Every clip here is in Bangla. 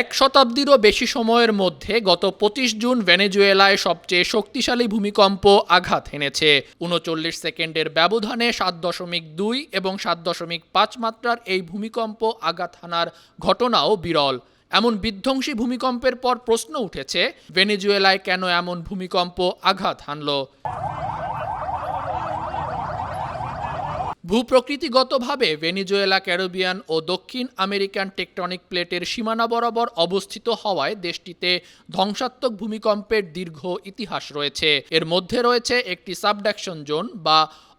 এক শতাব্দীরও বেশি সময়ের মধ্যে গত ২৫ জুন ভেনেজুয়েলায় সবচেয়ে শক্তিশালী ভূমিকম্প আঘাত হেনেছে। ৩৯ সেকেন্ডের ব্যবধানে ৭.২ এবং ৭.৫ মাত্রার এই ভূমিকম্প আঘাত হানার ঘটনাও বিরল। এমন বিধ্বংসী ভূমিকম্পের পর প্রশ্ন উঠেছে, ভেনেজুয়েলায় কেন এমন ভূমিকম্প আঘাত হানল? ভূপ্রকৃতিগতভাবে ভেনেজুয়েলা ক্যারিবিয়ান ও দক্ষিণ আমেরিকান টেকটনিক প্লেটের সীমানা বরাবর অবস্থিত হওয়ায় দেশটিতে ধ্বংসাত্মক ভূমিকম্পের দীর্ঘ ইতিহাস রয়েছে। এর মধ্যে রয়েছে একটি সাবডাকশন জোন বা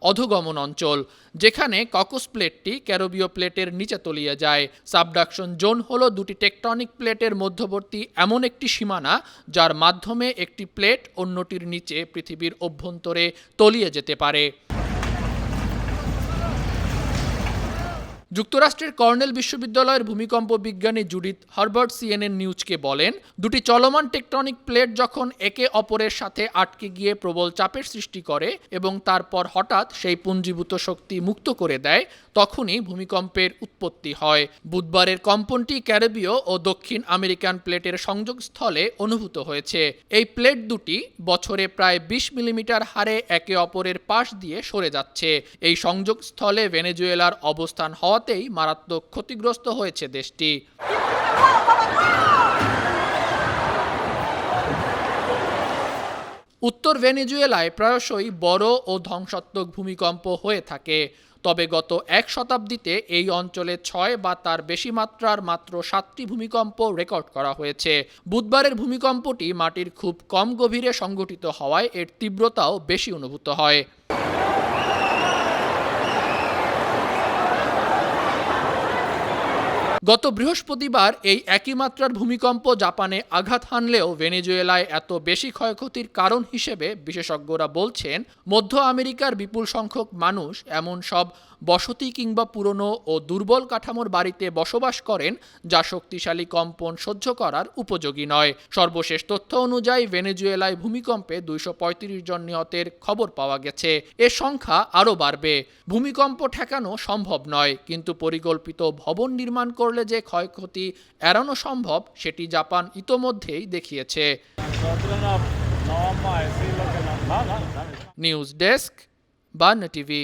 অধোগমন অঞ্চল, যেখানে ককস প্লেটটি ক্যারিবীয় প্লেটের নিচে তলিয়ে যায়। সাবডাকশন জোন হলো দুটি টেকটনিক প্লেটের মধ্যবর্তী এমন একটি সীমানা যার মাধ্যমে একটি প্লেট অন্যটির নিচে পৃথিবীর অভ্যন্তরে তলিয়ে যেতে পারে। যুক্তরাষ্ট্রের কর্নেল বিশ্ববিদ্যালয়ের ভূমিকম্প বিজ্ঞানী জুডিথ হার্বার্ট সিএনএন নিউজকে বলেন, দুটি চলমান টেকটনিক প্লেট যখন একে অপরের সাথে আটকে গিয়ে প্রবল চাপের সৃষ্টি করে এবং তারপর হঠাৎ সেই পুঞ্জীভূত শক্তি মুক্ত করে দেয়, তখনই ভূমিকম্পের উৎপত্তি হয়। বুধবারের কম্পনটি ক্যারিবীয় ও দক্ষিণ আমেরিকান প্লেটের সংযোগস্থলে অনুভূত হয়েছে। এই প্লেট দুটি বছরে প্রায় ২০ মিলিমিটার হারে একে অপরের পাশ দিয়ে সরে যাচ্ছে। এই সংযোগস্থলে ভেনেজুয়েলার অবস্থান হওয়াতেই মারাত্মক ক্ষতিগ্রস্ত হয়েছে দেশটি। উত্তর ভেনেজুয়েলায় প্রায়শই বড় ও ধ্বংসাত্মক ভূমিকম্প হয়ে থাকে, তবে গত এক শতাব্দীতে এই অঞ্চলে ৬ বা তার বেশি মাত্রার মাত্র ৭টি ভূমিকম্প রেকর্ড করা হয়েছে। বুধবারের ভূমিকম্পটি মাটির খুব কম গভীরে সংঘটিত হওয়ায় এর তীব্রতাও বেশি অনুভূত হয়। গত বৃহস্পতিবার এই একই মাত্রার ভূমিকম্প জাপানে আঘাত হানলেও ভেনেজুয়েলায় এত বেশি ক্ষয়ক্ষতির কারণ হিসেবে বিশেষজ্ঞরা বলছেন, মধ্য আমেরিকার বিপুল সংখ্যক মানুষ এমন সব বসতি কিংবা পুরনো ও দুর্বল কাঠামোর বাড়িতে বসবাস করেন যা শক্তিশালী কম্পন সহ্য করার উপযোগী নয়। সর্বশেষ তথ্য অনুযায়ী ভেনেজুয়েলায় ভূমিকম্পে ২৩৫ জন নিহতের খবর পাওয়া গেছে। এ সংখ্যা আরও বাড়বে। ভূমিকম্প ঠেকানো সম্ভব নয়, কিন্তু পরিকল্পিত ভবন নির্মাণ করলে যে ক্ষয়ক্ষতি এড়ানো সম্ভব সেটি জাপান ইতোমধ্যেই দেখিয়েছে। News desk, burn TV.